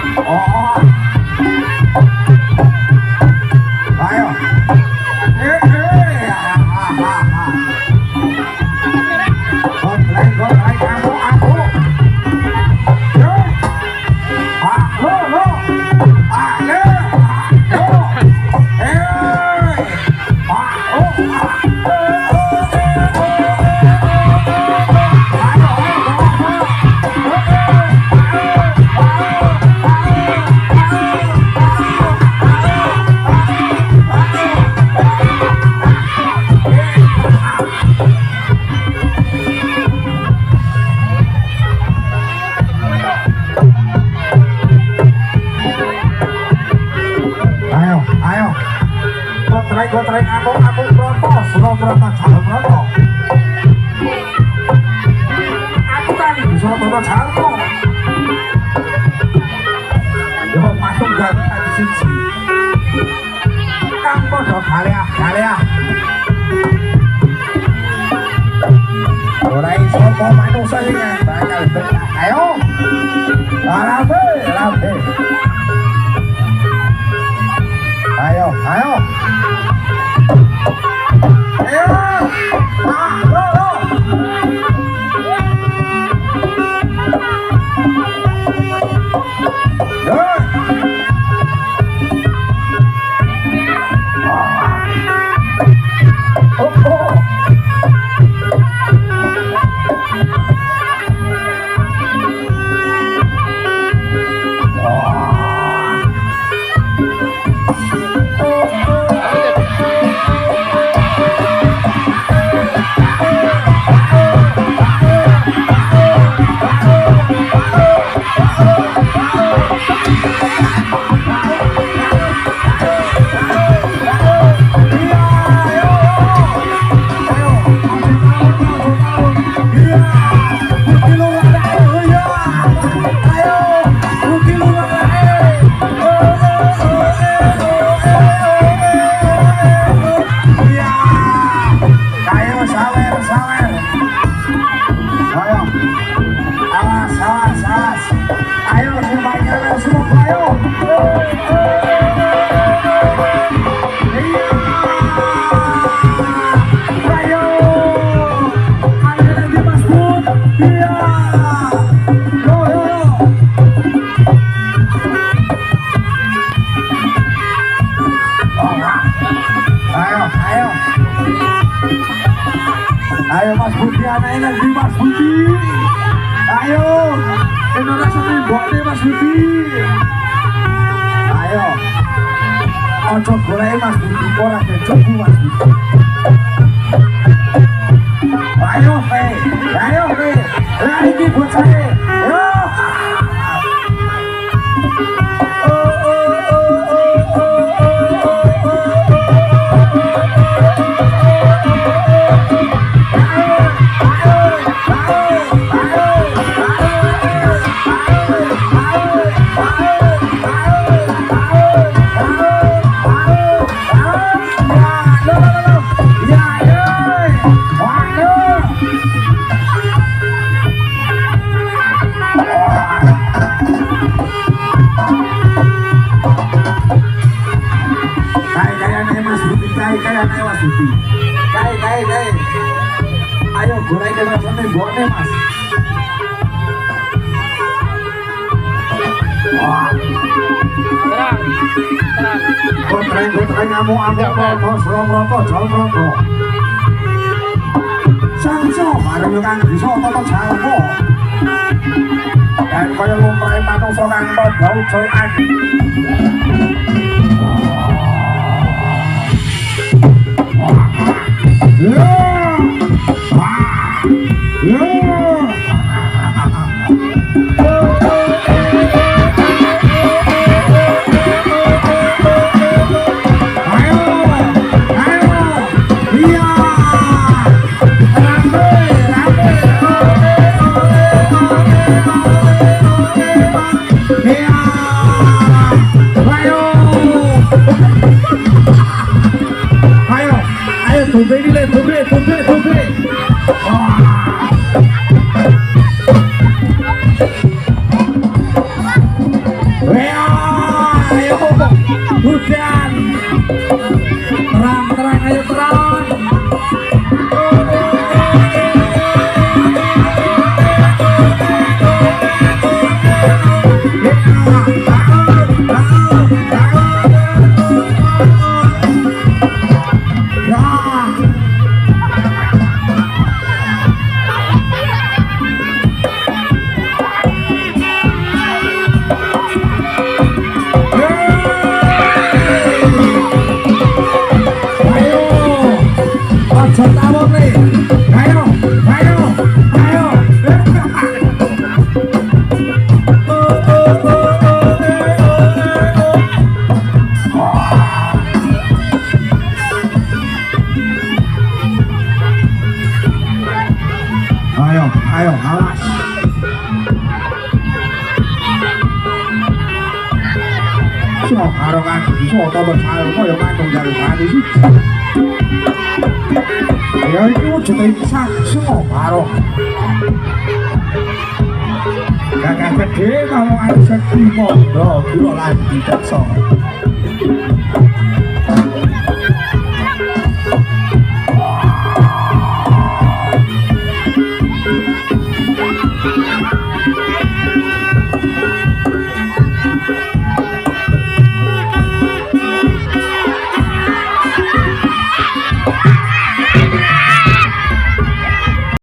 Oh, ayo. Gotlay kamu aku. Yo. Lo. Ayo. Yo. Gotlay aku protos, Surabrata Jalbrata. Aku kan Surabrata Jalbrata. Yo masuk gak di sini. Kang podo galea. Ora iso kok manusa iki bakal ayo. Rabe. Ayo. Ayo Mas Budi, anak energi Mas Budi. Ayo, Indonesia timboknya Mas Budi. Ayo, ojo golek Mas Budi, ora kecobu Mas Budi. Ayo, lah iki buat saya. Yo. Kayak. Ayo golek Mas tembokne Mas. Gotlay kamu Bos Surabrata Jalbrata. Sanso bareng kang bisa tata jalma. Dan kaya lumrahe manungsa kang padha ujokan. Ayo, tumbe ini le, tumbe. hujan terang ayo terang. Ayo, awas. Sok karo kan, sok tambah ayo koyo kantong jare tadi sih. Ya itu juga bisa sok karo. Kakak gede kalau ada sekti mondo, kilo lagi tak sok.